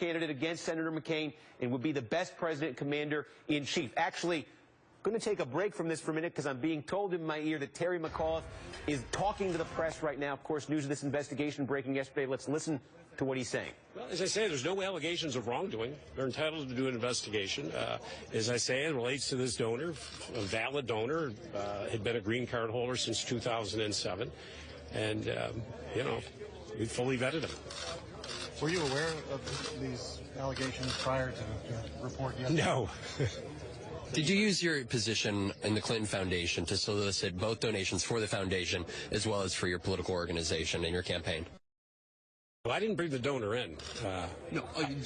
candidate against Senator McCain and would be the best president commander-in-chief. Actually, going to take a break from this for a minute because I'm being told in my ear that Terry McAuliffe is talking to the press right now. Of course, news of this investigation breaking yesterday. Let's listen to what he's saying. Well, as I say, there's no allegations of wrongdoing. They're entitled to do an investigation. As I say, it relates to this donor, a valid donor, had been a green card holder since 2007. And, you know, we fully vetted him. Were you aware of these allegations prior to the report yesterday? No. Did you use your position in the Clinton Foundation to solicit both donations for the foundation as well as for your political organization and your campaign? Well, I didn't bring the donor in. No,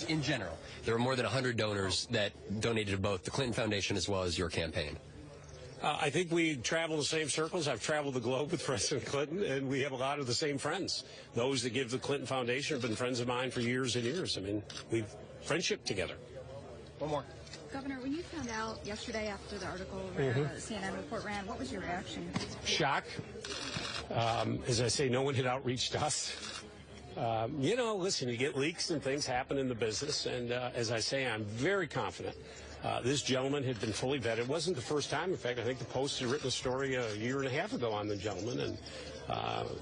in general. There were more than 100 donors that donated to both the Clinton Foundation as well as your campaign. I think we travel the same circles. I've traveled the globe with President Clinton, and we have a lot of the same friends. Those that give the Clinton Foundation have been friends of mine for years and years. I mean, we've friendship together. One more. Governor, when you found out yesterday after the article CNN report ran, what was your reaction? Shock. As I say, no one had outreached us. You know, listen, you get leaks and things happen in the business, and as I say, I'm very confident. This gentleman had been fully vetted. It wasn't the first time. In fact, I think the Post had written a story a year and a half ago on the gentleman, and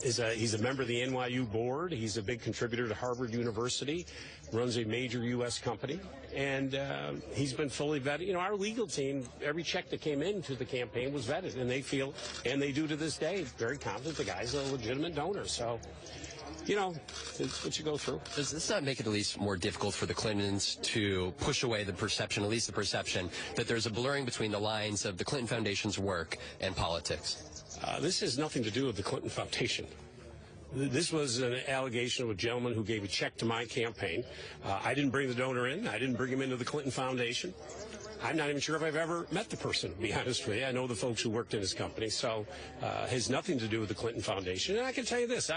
he's a member of the NYU board. He's a big contributor to Harvard University, runs a major U.S. company, and he's been fully vetted. You know, our legal team, every check that came into the campaign was vetted, and they feel, and they do to this day, very confident the guy's a legitimate donor. So, you know, it's what you go through. Does this not make it at least more difficult for the Clintons to push away the perception, at least the perception, that there's a blurring between the lines of the Clinton Foundation's work and politics? This has nothing to do with the Clinton Foundation. This was an allegation of a gentleman who gave a check to my campaign. I didn't bring the donor in. I didn't bring him into the Clinton Foundation. I'm not even sure if I've ever met the person, to be honest with you. I know the folks who worked in his company, so it has nothing to do with the Clinton Foundation. And I can tell you this,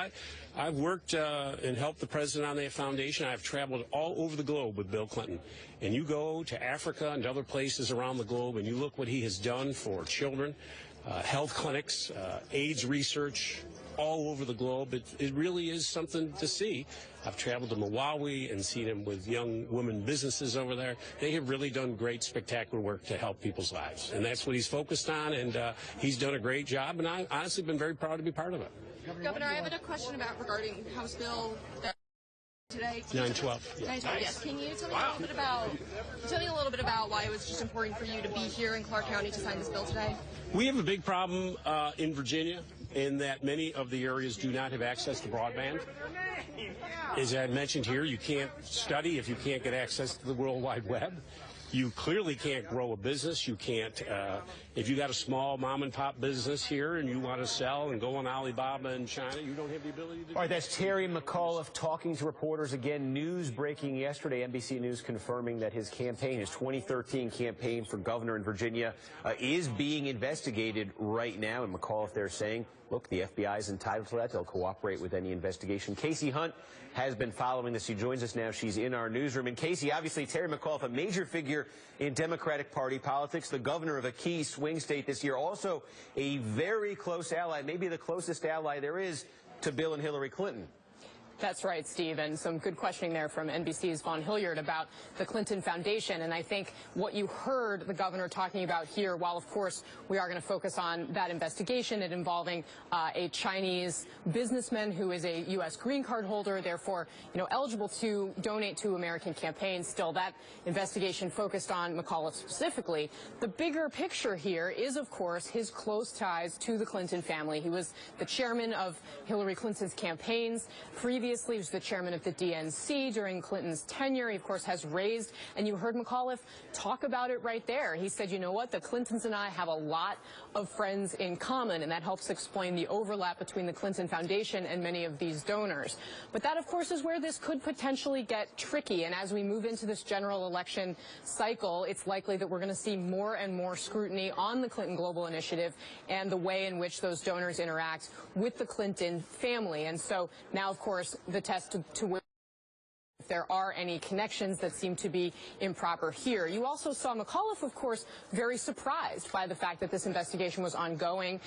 I've worked and helped the president on that foundation. I've traveled all over the globe with Bill Clinton. And you go to Africa and other places around the globe, and you look what he has done for children, health clinics, AIDS research, all over the globe. It really is something to see. I've traveled to Malawi and seen him with young women businesses over there. They have really done great, spectacular work to help people's lives. And that's what he's focused on, and he's done a great job, and I've honestly been very proud to be part of it. Governor, I have a question regarding House Bill today. 912. Yeah. 912, yes. Can you tell me a little bit about why it was just important for you to be here in Clark County to sign this bill today? We have a big problem in Virginia in that many of the areas do not have access to broadband. As I mentioned here, you can't study if you can't get access to the World Wide Web. You clearly can't grow a business. You can't, if you got a small mom and pop business here and you want to sell and go on Alibaba in China, you don't have the ability to do that. All right, that's Terry McAuliffe talking to reporters again. News breaking yesterday, NBC News confirming that his campaign, his 2013 campaign for governor in Virginia, is being investigated right now. And McAuliffe there saying, look, the FBI is entitled to that. They'll cooperate with any investigation. Casey Hunt has been following this. She joins us now. She's in our newsroom. And Casey, obviously, Terry McAuliffe, a major figure in Democratic Party politics, the governor of a key swing state this year, also a very close ally, maybe the closest ally there is to Bill and Hillary Clinton. That's right, Steve, and some good questioning there from NBC's Vaughn Hilliard about the Clinton Foundation. And I think what you heard the governor talking about here, while of course we are going to focus on that investigation, it involving a Chinese businessman who is a U.S. green card holder, therefore, eligible to donate to American campaigns. Still, that investigation focused on McAuliffe specifically. The bigger picture here is, of course, his close ties to the Clinton family. He was the chairman of Hillary Clinton's campaigns. Previously, he was the chairman of the DNC during Clinton's tenure. He, of course, has raised, and you heard McAuliffe talk about it right there. He said, you know what, the Clintons and I have a lot of friends in common, and that helps explain the overlap between the Clinton Foundation and many of these donors. But that, of course, is where this could potentially get tricky. And as we move into this general election cycle, it's likely that we're going to see more and more scrutiny on the Clinton Global Initiative and the way in which those donors interact with the Clinton family. And so now, of course, the test to if there are any connections that seem to be improper here. You also saw McAuliffe, of course, very surprised by the fact that this investigation was ongoing,